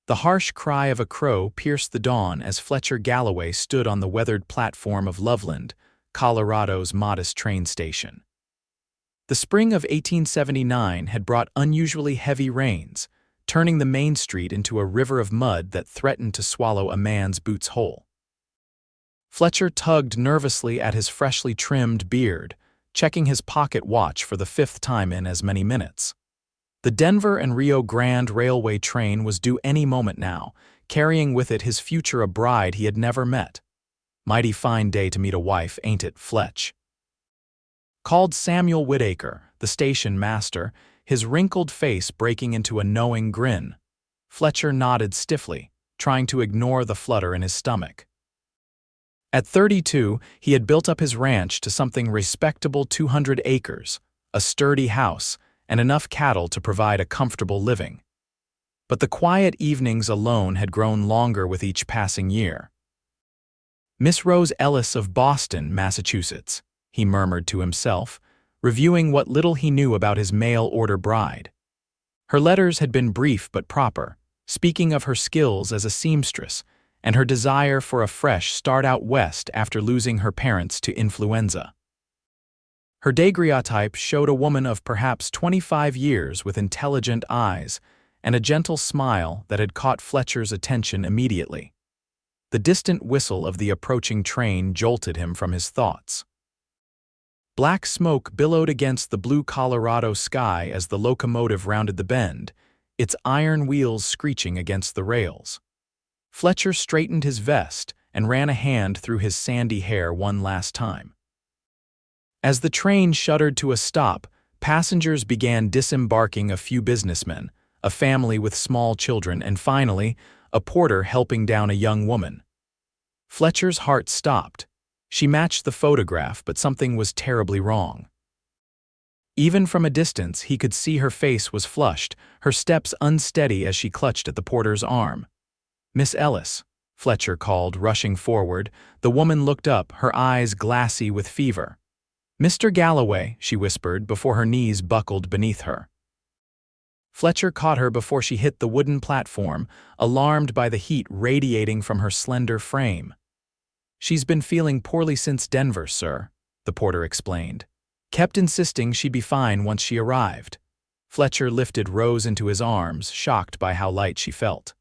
The harsh cry of a crow pierced the dawn as Fletcher Galloway stood on the weathered platform of Loveland, Colorado's modest train station. The spring of 1879 had brought unusually heavy rains, turning the main street into a river of mud that threatened to swallow a man's boots whole. Fletcher tugged nervously at his freshly trimmed beard, checking his pocket watch for the fifth time in as many minutes. The Denver and Rio Grande Railway train was due any moment now, carrying with it his future a bride he had never met. Mighty fine day to meet a wife, ain't it, Fletch? Called Samuel Whittaker, the station master, his wrinkled face breaking into a knowing grin. Fletcher nodded stiffly, trying to ignore the flutter in his stomach. At 32, he had built up his ranch to something respectable 200 acres, a sturdy house, and enough cattle to provide a comfortable living. But the quiet evenings alone had grown longer with each passing year. "Miss Rose Ellis of Boston, Massachusetts," he murmured to himself, reviewing what little he knew about his mail-order bride. Her letters had been brief but proper, speaking of her skills as a seamstress and her desire for a fresh start out west after losing her parents to influenza. Her daguerreotype showed a woman of perhaps 25 years with intelligent eyes and a gentle smile that had caught Fletcher's attention immediately. The distant whistle of the approaching train jolted him from his thoughts. Black smoke billowed against the blue Colorado sky as the locomotive rounded the bend, its iron wheels screeching against the rails. Fletcher straightened his vest and ran a hand through his sandy hair one last time. As the train shuddered to a stop, passengers began disembarking: a few businessmen, a family with small children, and finally, a porter helping down a young woman. Fletcher's heart stopped. She matched the photograph, but something was terribly wrong. Even from a distance, he could see her face was flushed, her steps unsteady as she clutched at the porter's arm. "Miss Ellis," Fletcher called, rushing forward. The woman looked up, her eyes glassy with fever. "Mr. Galloway," she whispered before her knees buckled beneath her. Fletcher caught her before she hit the wooden platform, alarmed by the heat radiating from her slender frame. "She's been feeling poorly since Denver, sir," the porter explained. "Kept insisting she'd be fine once she arrived." Fletcher lifted Rose into his arms, shocked by how light she felt.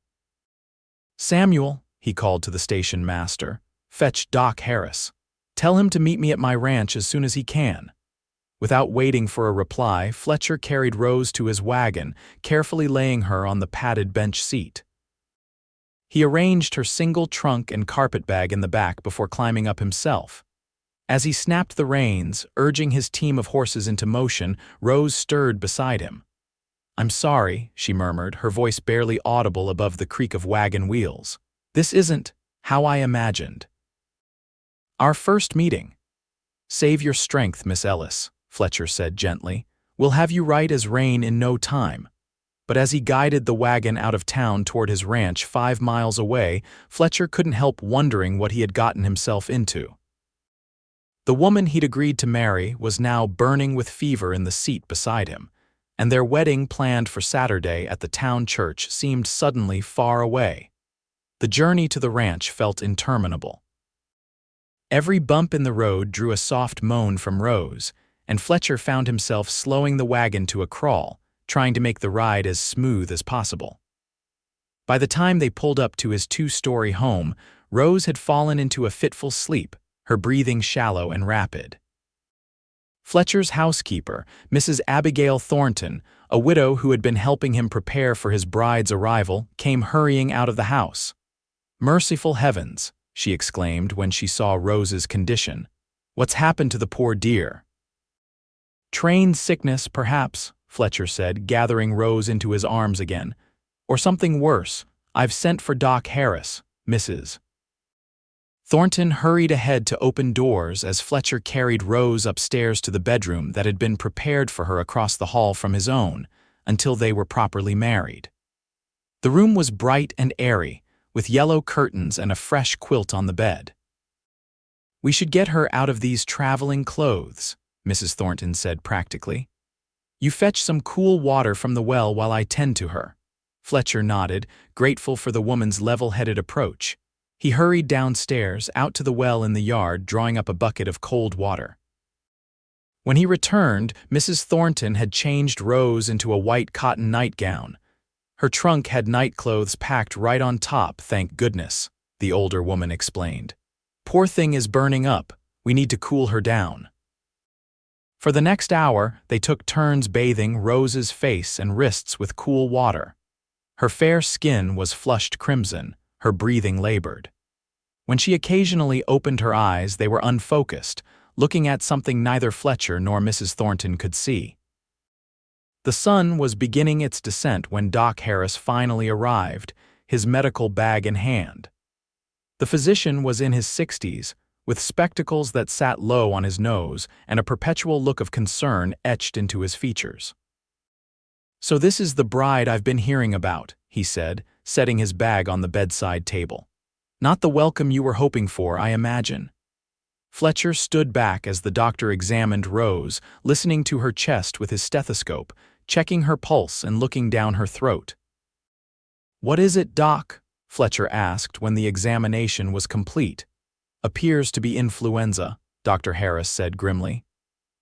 "Samuel," he called to the station master, "fetch Doc Harris. Tell him to meet me at my ranch as soon as he can." Without waiting for a reply, Fletcher carried Rose to his wagon, carefully laying her on the padded bench seat. He arranged her single trunk and carpetbag in the back before climbing up himself. As he snapped the reins, urging his team of horses into motion, Rose stirred beside him. "I'm sorry," she murmured, her voice barely audible above the creak of wagon wheels. "This isn't how I imagined." "Our first meeting." "Save your strength, Miss Ellis," Fletcher said gently. "We'll have you right as rain in no time." But as he guided the wagon out of town toward his ranch 5 miles away, Fletcher couldn't help wondering what he had gotten himself into. The woman he'd agreed to marry was now burning with fever in the seat beside him, and their wedding planned for Saturday at the town church seemed suddenly far away. The journey to the ranch felt interminable. Every bump in the road drew a soft moan from Rose, and Fletcher found himself slowing the wagon to a crawl, trying to make the ride as smooth as possible. By the time they pulled up to his 2-story home, Rose had fallen into a fitful sleep, her breathing shallow and rapid. Fletcher's housekeeper, Mrs. Abigail Thornton, a widow who had been helping him prepare for his bride's arrival, came hurrying out of the house. "Merciful heavens," she exclaimed when she saw Rose's condition. "What's happened to the poor dear?" "Train sickness, perhaps," Fletcher said, gathering Rose into his arms again. "Or something worse. I've sent for Doc Harris, Mrs." Thornton hurried ahead to open doors as Fletcher carried Rose upstairs to the bedroom that had been prepared for her across the hall from his own, until they were properly married. The room was bright and airy, with yellow curtains and a fresh quilt on the bed. "We should get her out of these traveling clothes," Mrs. Thornton said practically. "You fetch some cool water from the well while I tend to her." Fletcher nodded, grateful for the woman's level-headed approach. He hurried downstairs, out to the well in the yard, drawing up a bucket of cold water. When he returned, Mrs. Thornton had changed Rose into a white cotton nightgown. Her trunk had nightclothes packed right on top, thank goodness, the older woman explained. Poor thing is burning up. We need to cool her down. For the next hour, they took turns bathing Rose's face and wrists with cool water. Her fair skin was flushed crimson, her breathing labored. When she occasionally opened her eyes, they were unfocused, looking at something neither Fletcher nor Mrs. Thornton could see. The sun was beginning its descent when Doc Harris finally arrived, his medical bag in hand. The physician was in his 60s, with spectacles that sat low on his nose and a perpetual look of concern etched into his features. "So this is the bride I've been hearing about," he said, setting his bag on the bedside table. "Not the welcome you were hoping for, I imagine." Fletcher stood back as the doctor examined Rose, listening to her chest with his stethoscope, checking her pulse and looking down her throat. "What is it, Doc?" Fletcher asked when the examination was complete. "Appears to be influenza," Dr. Harris said grimly.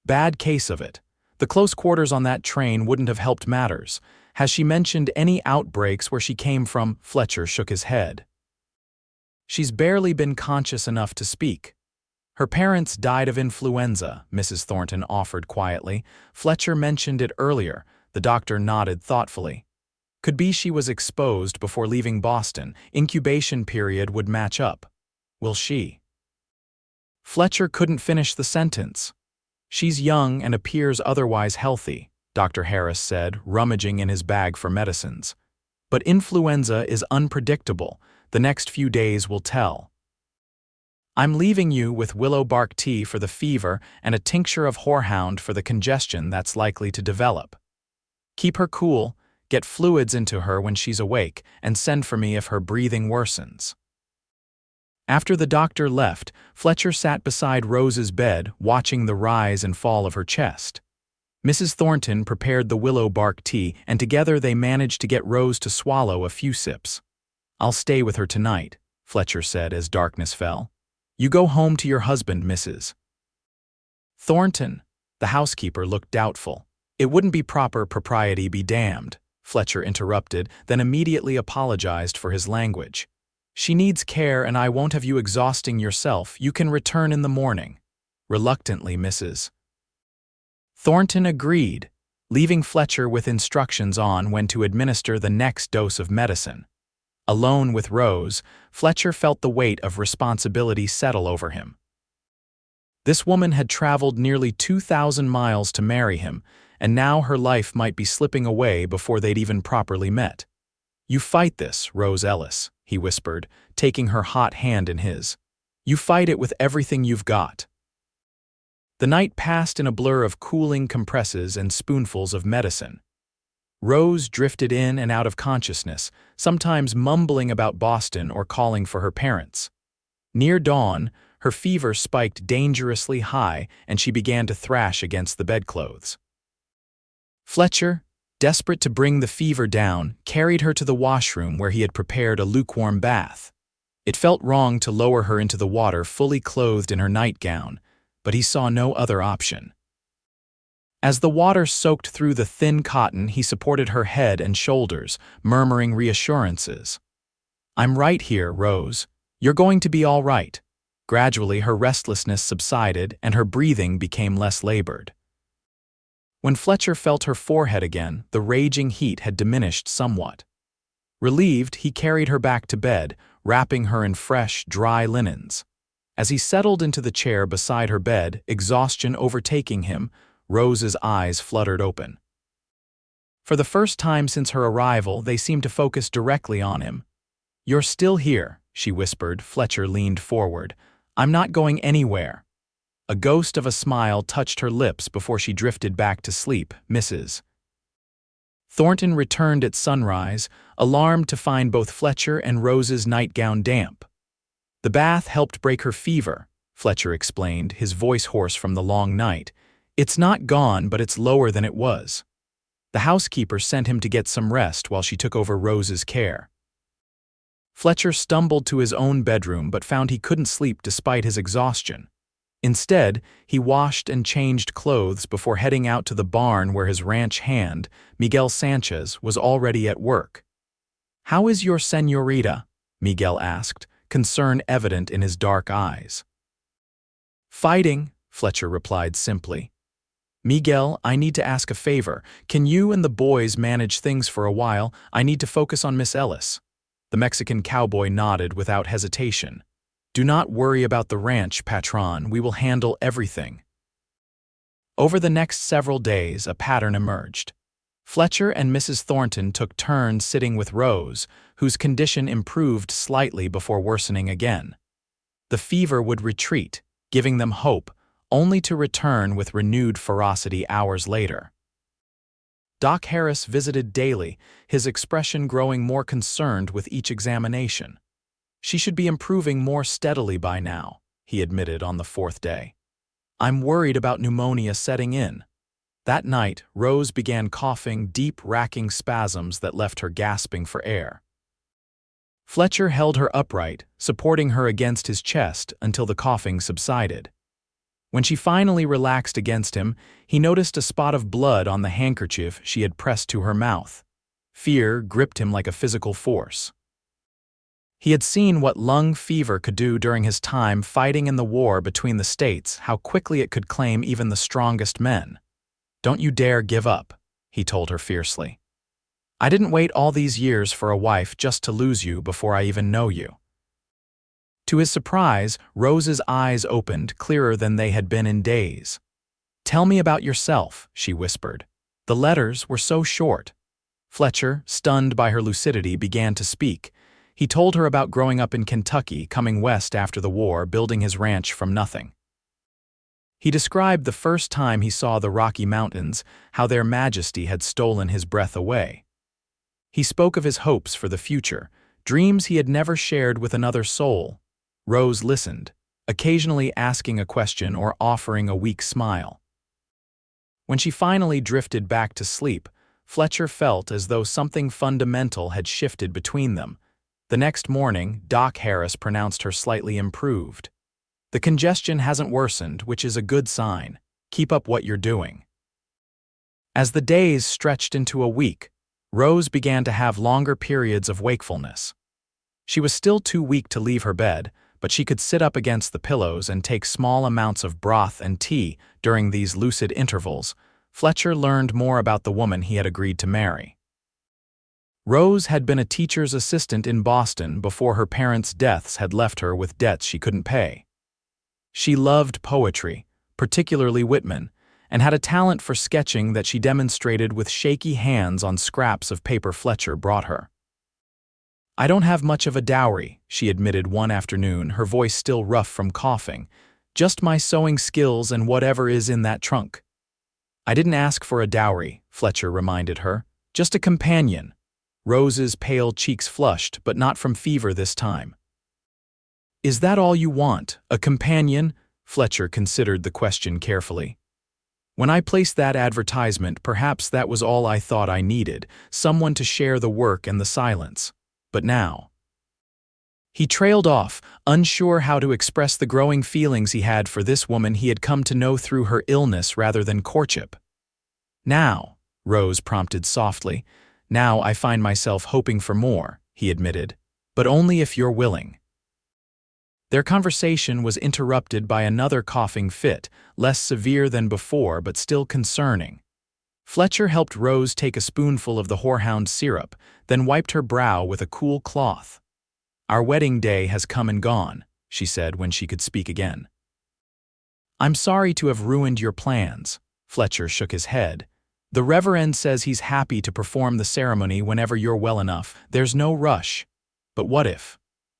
"Bad case of it. The close quarters on that train wouldn't have helped matters. Has she mentioned any outbreaks where she came from?" Fletcher shook his head. "She's barely been conscious enough to speak. Her parents died of influenza," Mrs. Thornton offered quietly. "Fletcher mentioned it earlier." The doctor nodded thoughtfully. "Could be she was exposed before leaving Boston. Incubation period would match up. Will she?" Fletcher couldn't finish the sentence. "She's young and appears otherwise healthy," Dr. Harris said, rummaging in his bag for medicines. "But influenza is unpredictable. The next few days will tell. I'm leaving you with willow bark tea for the fever and a tincture of horehound for the congestion that's likely to develop. Keep her cool, get fluids into her when she's awake, and send for me if her breathing worsens." After the doctor left, Fletcher sat beside Rose's bed, watching the rise and fall of her chest. Mrs. Thornton prepared the willow bark tea, and together they managed to get Rose to swallow a few sips. "I'll stay with her tonight," Fletcher said as darkness fell. "You go home to your husband, Mrs. Thornton." The housekeeper looked doubtful. "It wouldn't be proper, propriety be damned," Fletcher interrupted, then immediately apologized for his language. "She needs care, and I won't have you exhausting yourself. You can return in the morning." Reluctantly, Mrs. Thornton agreed, leaving Fletcher with instructions on when to administer the next dose of medicine. Alone with Rose, Fletcher felt the weight of responsibility settle over him. This woman had traveled nearly 2,000 miles to marry him, and now her life might be slipping away before they'd even properly met. "You fight this, Rose Ellis," he whispered, taking her hot hand in his. "You fight it with everything you've got." The night passed in a blur of cooling compresses and spoonfuls of medicine. Rose drifted in and out of consciousness, sometimes mumbling about Boston or calling for her parents. Near dawn, her fever spiked dangerously high and she began to thrash against the bedclothes. Fletcher, desperate to bring the fever down, carried her to the washroom where he had prepared a lukewarm bath. It felt wrong to lower her into the water fully clothed in her nightgown, but he saw no other option. As the water soaked through the thin cotton, he supported her head and shoulders, murmuring reassurances. "I'm right here, Rose. You're going to be all right." Gradually, her restlessness subsided and her breathing became less labored. When Fletcher felt her forehead again, the raging heat had diminished somewhat. Relieved, he carried her back to bed, wrapping her in fresh, dry linens. As he settled into the chair beside her bed, exhaustion overtaking him, Rose's eyes fluttered open. For the first time since her arrival, they seemed to focus directly on him. "You're still here," she whispered. Fletcher leaned forward. "I'm not going anywhere." A ghost of a smile touched her lips before she drifted back to sleep. Mrs. Thornton returned at sunrise, alarmed to find both Fletcher and Rose's nightgown damp. "The bath helped break her fever," Fletcher explained, his voice hoarse from the long night. "It's not gone, but it's lower than it was." The housekeeper sent him to get some rest while she took over Rose's care. Fletcher stumbled to his own bedroom but found he couldn't sleep despite his exhaustion. Instead, he washed and changed clothes before heading out to the barn where his ranch hand, Miguel Sanchez, was already at work. "How is your señorita?" Miguel asked, concern evident in his dark eyes. "Fighting," Fletcher replied simply. "Miguel, I need to ask a favor. Can you and the boys manage things for a while? I need to focus on Miss Ellis." The Mexican cowboy nodded without hesitation. "Do not worry about the ranch, patron. We will handle everything." Over the next several days, a pattern emerged. Fletcher and Mrs. Thornton took turns sitting with Rose, whose condition improved slightly before worsening again. The fever would retreat, giving them hope, only to return with renewed ferocity hours later. Doc Harris visited daily, his expression growing more concerned with each examination. "She should be improving more steadily by now," he admitted on the fourth day. "I'm worried about pneumonia setting in." That night, Rose began coughing deep, racking spasms that left her gasping for air. Fletcher held her upright, supporting her against his chest until the coughing subsided. When she finally relaxed against him, he noticed a spot of blood on the handkerchief she had pressed to her mouth. Fear gripped him like a physical force. He had seen what lung fever could do during his time fighting in the war between the states, how quickly it could claim even the strongest men. "Don't you dare give up," he told her fiercely. "I didn't wait all these years for a wife just to lose you before I even know you." To his surprise, Rose's eyes opened clearer than they had been in days. "Tell me about yourself," she whispered. The letters were so short. Fletcher, stunned by her lucidity, began to speak. He told her about growing up in Kentucky, coming west after the war, building his ranch from nothing. He described the first time he saw the Rocky Mountains, how their majesty had stolen his breath away. He spoke of his hopes for the future, dreams he had never shared with another soul. Rose listened, occasionally asking a question or offering a weak smile. When she finally drifted back to sleep, Fletcher felt as though something fundamental had shifted between them. The next morning, Doc Harris pronounced her slightly improved. "The congestion hasn't worsened, which is a good sign. Keep up what you're doing." As the days stretched into a week, Rose began to have longer periods of wakefulness. She was still too weak to leave her bed, but she could sit up against the pillows and take small amounts of broth and tea during these lucid intervals. Fletcher learned more about the woman he had agreed to marry. Rose had been a teacher's assistant in Boston before her parents' deaths had left her with debts she couldn't pay. She loved poetry, particularly Whitman, and had a talent for sketching that she demonstrated with shaky hands on scraps of paper Fletcher brought her. "I don't have much of a dowry," she admitted one afternoon, her voice still rough from coughing. "Just my sewing skills and whatever is in that trunk." "I didn't ask for a dowry," Fletcher reminded her. "Just a companion." Rose's pale cheeks flushed, but not from fever this time. "Is that all you want, a companion?" Fletcher considered the question carefully. "When I placed that advertisement, perhaps that was all I thought I needed, someone to share the work and the silence. But now—" He trailed off, unsure how to express the growing feelings he had for this woman he had come to know through her illness rather than courtship. "Now," Rose prompted softly, "now I find myself hoping for more," he admitted, "but only if you're willing." Their conversation was interrupted by another coughing fit, less severe than before but still concerning. Fletcher helped Rose take a spoonful of the horehound syrup, then wiped her brow with a cool cloth. "Our wedding day has come and gone," she said when she could speak again. "I'm sorry to have ruined your plans." Fletcher shook his head. "The Reverend says he's happy to perform the ceremony whenever you're well enough. There's no rush. But what if—"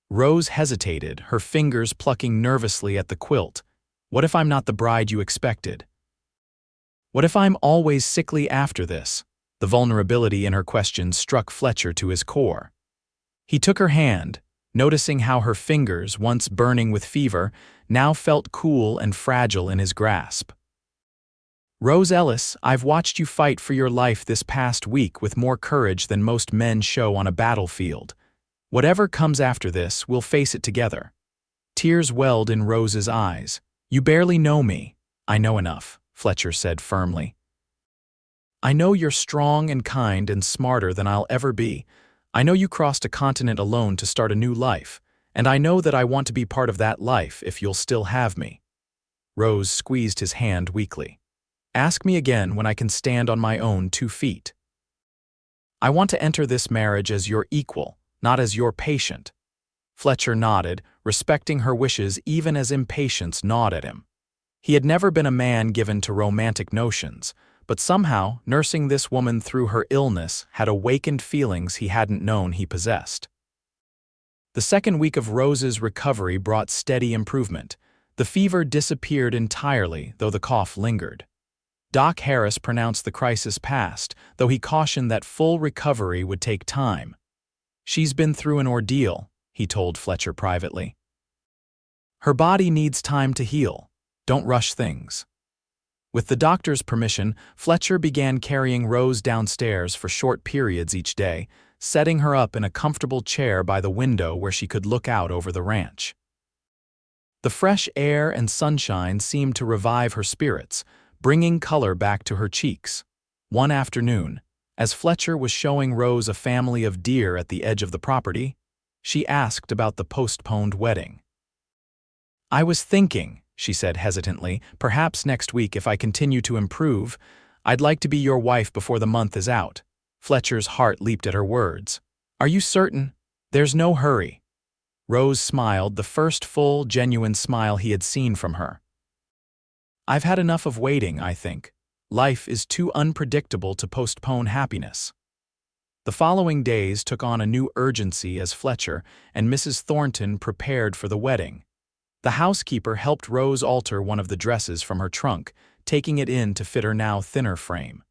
Rose hesitated, her fingers plucking nervously at the quilt. "What if I'm not the bride you expected? What if I'm always sickly after this?" The vulnerability in her question struck Fletcher to his core. He took her hand, noticing how her fingers, once burning with fever, now felt cool and fragile in his grasp. Rose Ellis, I've watched you fight for your life this past week with more courage than most men show on a battlefield. Whatever comes after this, we'll face it together. Tears welled in Rose's eyes. You barely know me. I know enough, Fletcher said firmly. I know you're strong and kind and smarter than I'll ever be. I know you crossed a continent alone to start a new life, and I know that I want to be part of that life if you'll still have me. Rose squeezed his hand weakly. Ask me again when I can stand on my own 2 feet. I want to enter this marriage as your equal, not as your patient. Fletcher nodded, respecting her wishes even as impatience gnawed at him. He had never been a man given to romantic notions, but somehow nursing this woman through her illness had awakened feelings he hadn't known he possessed. The second week of Rose's recovery brought steady improvement. The fever disappeared entirely, though the cough lingered. Doc Harris pronounced the crisis past, though he cautioned that full recovery would take time. She's been through an ordeal, he told Fletcher privately. Her body needs time to heal. Don't rush things. With the doctor's permission, Fletcher began carrying Rose downstairs for short periods each day, setting her up in a comfortable chair by the window where she could look out over the ranch. The fresh air and sunshine seemed to revive her spirits, bringing color back to her cheeks. One afternoon, as Fletcher was showing Rose a family of deer at the edge of the property, she asked about the postponed wedding. I was thinking, she said hesitantly, perhaps next week if I continue to improve. I'd like to be your wife before the month is out. Fletcher's heart leaped at her words. Are you certain? There's no hurry. Rose smiled, the first full, genuine smile he had seen from her. I've had enough of waiting, I think. Life is too unpredictable to postpone happiness. The following days took on a new urgency as Fletcher and Mrs. Thornton prepared for the wedding. The housekeeper helped Rose alter one of the dresses from her trunk, taking it in to fit her now thinner frame.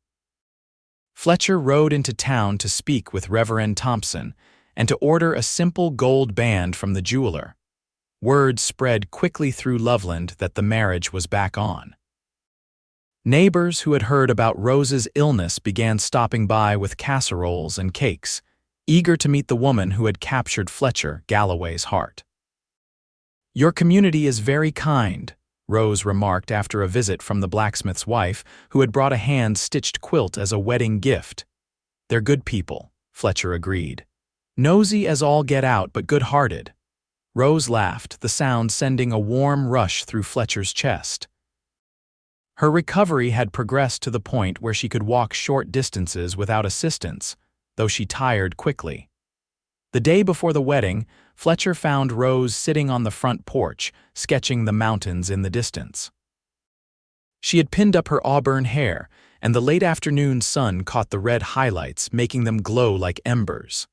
Fletcher rode into town to speak with Reverend Thompson and to order a simple gold band from the jeweler. Word spread quickly through Loveland that the marriage was back on. Neighbors who had heard about Rose's illness began stopping by with casseroles and cakes, eager to meet the woman who had captured Fletcher Galloway's heart. Your community is very kind, Rose remarked after a visit from the blacksmith's wife, who had brought a hand-stitched quilt as a wedding gift. They're good people, Fletcher agreed. Nosy as all get out, but good-hearted. Rose laughed, the sound sending a warm rush through Fletcher's chest. Her recovery had progressed to the point where she could walk short distances without assistance, though she tired quickly. The day before the wedding, Fletcher found Rose sitting on the front porch, sketching the mountains in the distance. She had pinned up her auburn hair, and the late afternoon sun caught the red highlights, making them glow like embers.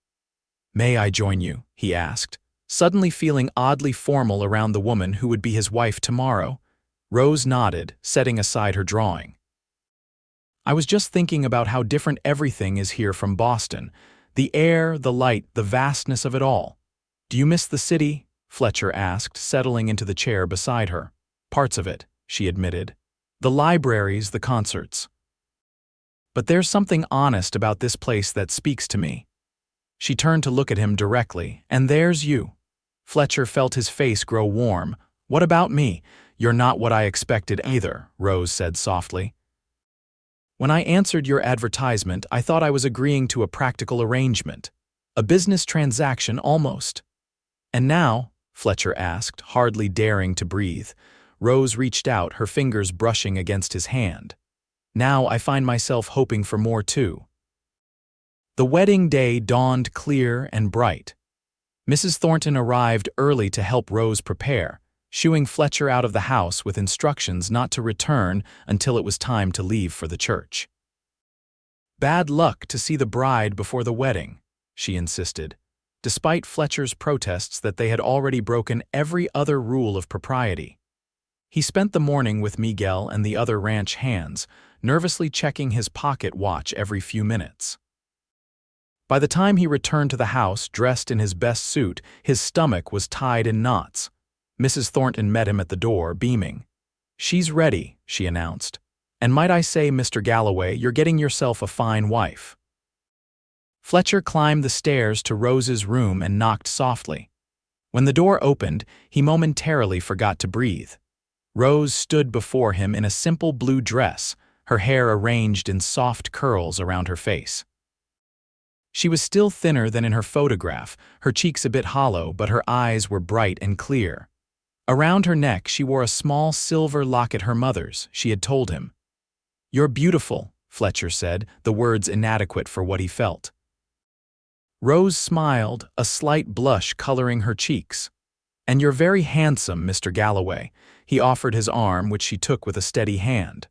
May I join you? He asked, suddenly feeling oddly formal around the woman who would be his wife tomorrow. Rose nodded, setting aside her drawing. I was just thinking about how different everything is here from Boston. The air, the light, the vastness of it all. Do you miss the city? Fletcher asked, settling into the chair beside her. Parts of it, she admitted. The libraries, the concerts. But there's something honest about this place that speaks to me. She turned to look at him directly, and there's you. Fletcher felt his face grow warm. What about me? You're not what I expected either, Rose said softly. When I answered your advertisement, I thought I was agreeing to a practical arrangement. A business transaction, almost. And now? Fletcher asked, hardly daring to breathe. Rose reached out, her fingers brushing against his hand. Now I find myself hoping for more too. The wedding day dawned clear and bright. Mrs. Thornton arrived early to help Rose prepare, shooing Fletcher out of the house with instructions not to return until it was time to leave for the church. Bad luck to see the bride before the wedding, she insisted, despite Fletcher's protests that they had already broken every other rule of propriety. He spent the morning with Miguel and the other ranch hands, nervously checking his pocket watch every few minutes. By the time he returned to the house dressed in his best suit, his stomach was tied in knots. Mrs. Thornton met him at the door, beaming. She's ready, she announced. And might I say, Mr. Galloway, you're getting yourself a fine wife." Fletcher climbed the stairs to Rose's room and knocked softly. When the door opened, he momentarily forgot to breathe. Rose stood before him in a simple blue dress, her hair arranged in soft curls around her face. She was still thinner than in her photograph, her cheeks a bit hollow, but her eyes were bright and clear. Around her neck she wore a small silver locket, her mother's, she had told him. "You're beautiful," Fletcher said, the words inadequate for what he felt. Rose smiled, a slight blush coloring her cheeks. "And you're very handsome, Mr. Galloway." He offered his arm, which she took with a steady hand.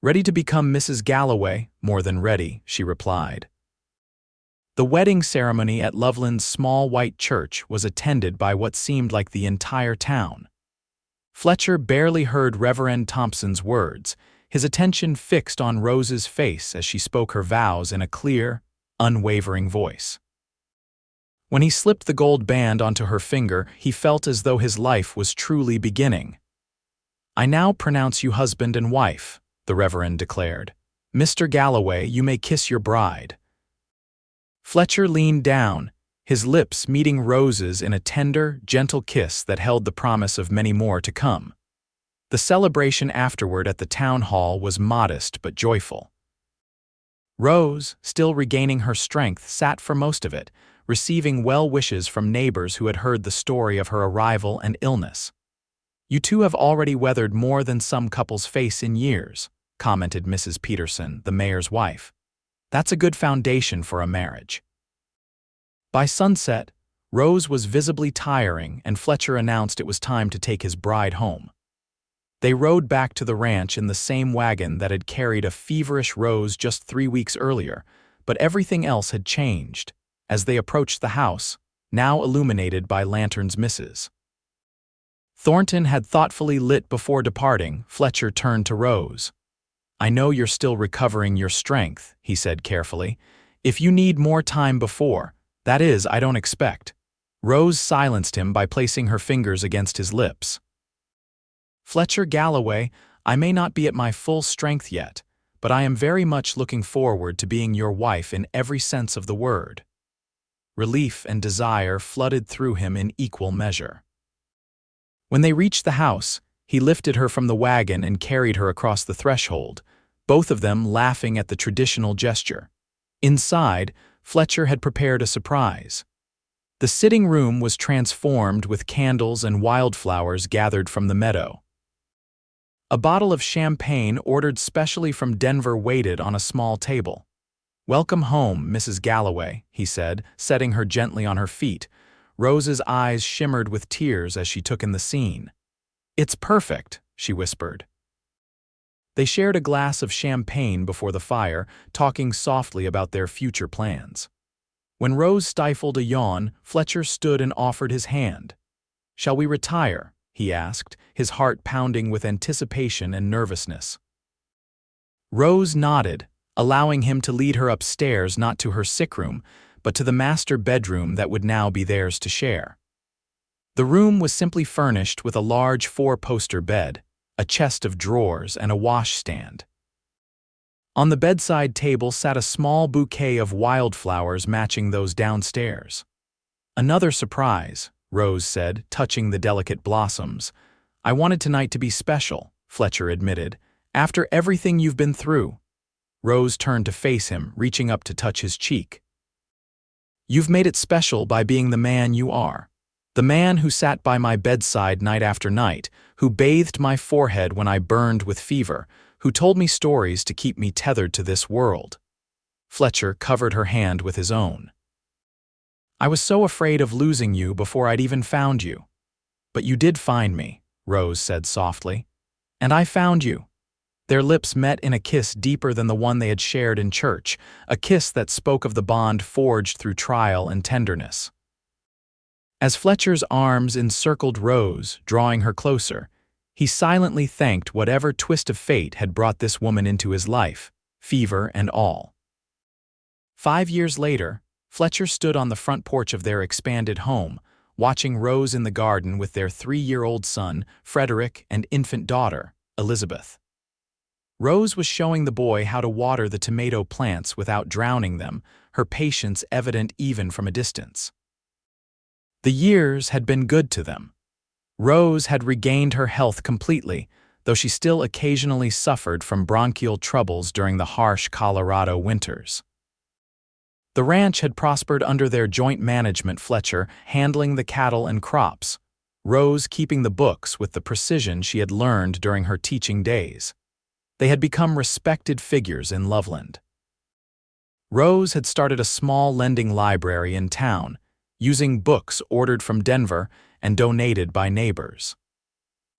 "Ready to become Mrs. Galloway?" "More than ready," she replied. The wedding ceremony at Loveland's small white church was attended by what seemed like the entire town. Fletcher barely heard Reverend Thompson's words, his attention fixed on Rose's face as she spoke her vows in a clear, unwavering voice. When he slipped the gold band onto her finger, he felt as though his life was truly beginning. "I now pronounce you husband and wife," the Reverend declared. "Mr. Galloway, you may kiss your bride." Fletcher leaned down, his lips meeting Rose's in a tender, gentle kiss that held the promise of many more to come. The celebration afterward at the town hall was modest but joyful. Rose, still regaining her strength, sat for most of it, receiving well wishes from neighbors who had heard the story of her arrival and illness. "You two have already weathered more than some couples face in years," commented Mrs. Peterson, the mayor's wife. "That's a good foundation for a marriage." By sunset, Rose was visibly tiring, and Fletcher announced it was time to take his bride home. They rode back to the ranch in the same wagon that had carried a feverish Rose just 3 weeks earlier, but everything else had changed. As they approached the house, now illuminated by lanterns, Mrs. Thornton had thoughtfully lit before departing. Fletcher turned to Rose. "I know you're still recovering your strength," he said carefully. "If you need more time before, that is, I don't expect." Rose silenced him by placing her fingers against his lips. "Fletcher Galloway, I may not be at my full strength yet, but I am very much looking forward to being your wife in every sense of the word." Relief and desire flooded through him in equal measure. When they reached the house, he lifted her from the wagon and carried her across the threshold, both of them laughing at the traditional gesture. Inside, Fletcher had prepared a surprise. The sitting room was transformed with candles and wildflowers gathered from the meadow. A bottle of champagne ordered specially from Denver waited on a small table. "Welcome home, Mrs. Galloway," he said, setting her gently on her feet. Rose's eyes shimmered with tears as she took in the scene. "It's perfect," she whispered. They shared a glass of champagne before the fire, talking softly about their future plans. When Rose stifled a yawn, Fletcher stood and offered his hand. "Shall we retire?" he asked, his heart pounding with anticipation and nervousness. Rose nodded, allowing him to lead her upstairs, not to her sick room, but to the master bedroom that would now be theirs to share. The room was simply furnished with a large 4-poster bed, a chest of drawers, and a washstand. On the bedside table sat a small bouquet of wildflowers matching those downstairs. "Another surprise," Rose said, touching the delicate blossoms. "I wanted tonight to be special," Fletcher admitted, "after everything you've been through." Rose turned to face him, reaching up to touch his cheek. "You've made it special by being the man you are. The man who sat by my bedside night after night, who bathed my forehead when I burned with fever, who told me stories to keep me tethered to this world." Fletcher covered her hand with his own. "I was so afraid of losing you before I'd even found you. But you did find me," Rose said softly. "And I found you." Their lips met in a kiss deeper than the one they had shared in church, a kiss that spoke of the bond forged through trial and tenderness. As Fletcher's arms encircled Rose, drawing her closer, he silently thanked whatever twist of fate had brought this woman into his life, fever and all. 5 years later, Fletcher stood on the front porch of their expanded home, watching Rose in the garden with their 3-year-old son, Frederick, and infant daughter, Elizabeth. Rose was showing the boy how to water the tomato plants without drowning them, her patience evident even from a distance. The years had been good to them. Rose had regained her health completely, though she still occasionally suffered from bronchial troubles during the harsh Colorado winters. The ranch had prospered under their joint management, Fletcher handling the cattle and crops, Rose keeping the books with the precision she had learned during her teaching days. They had become respected figures in Loveland. Rose had started a small lending library in town, using books ordered from Denver and donated by neighbors.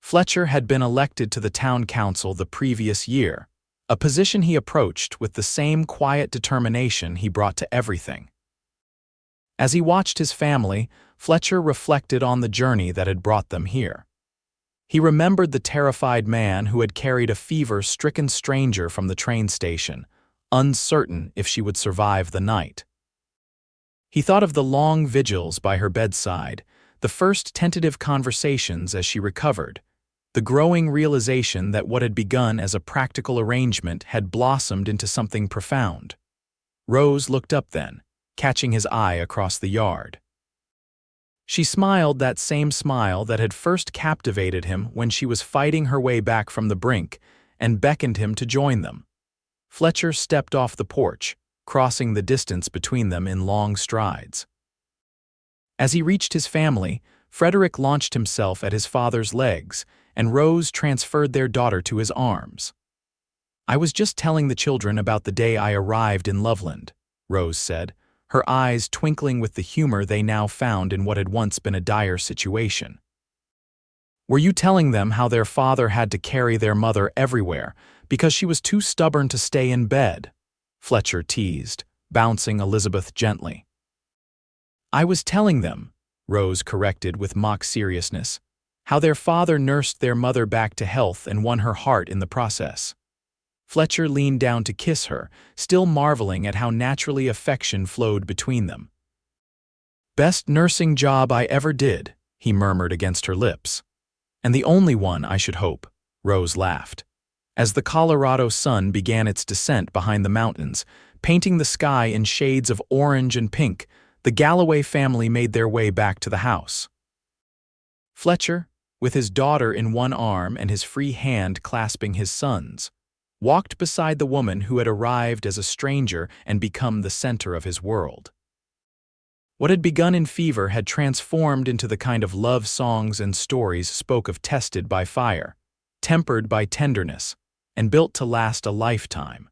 Fletcher had been elected to the town council the previous year, a position he approached with the same quiet determination he brought to everything. As he watched his family, Fletcher reflected on the journey that had brought them here. He remembered the terrified man who had carried a fever-stricken stranger from the train station, uncertain if she would survive the night. He thought of the long vigils by her bedside, the first tentative conversations as she recovered, the growing realization that what had begun as a practical arrangement had blossomed into something profound. Rose looked up then, catching his eye across the yard. She smiled that same smile that had first captivated him when she was fighting her way back from the brink, and beckoned him to join them. Fletcher stepped off the porch, crossing the distance between them in long strides. As he reached his family, Frederick launched himself at his father's legs, and Rose transferred their daughter to his arms. "I was just telling the children about the day I arrived in Loveland," Rose said, her eyes twinkling with the humor they now found in what had once been a dire situation. "Were you telling them how their father had to carry their mother everywhere because she was too stubborn to stay in bed?" Fletcher teased, bouncing Elizabeth gently. "I was telling them," Rose corrected with mock seriousness, "how their father nursed their mother back to health and won her heart in the process." Fletcher leaned down to kiss her, still marveling at how naturally affection flowed between them. "Best nursing job I ever did," he murmured against her lips. "And the only one, I should hope," Rose laughed. As the Colorado sun began its descent behind the mountains, painting the sky in shades of orange and pink, the Galloway family made their way back to the house. Fletcher, with his daughter in one arm and his free hand clasping his son's, walked beside the woman who had arrived as a stranger and become the center of his world. What had begun in fever had transformed into the kind of love songs and stories spoke of tested by fire, tempered by tenderness, and built to last a lifetime.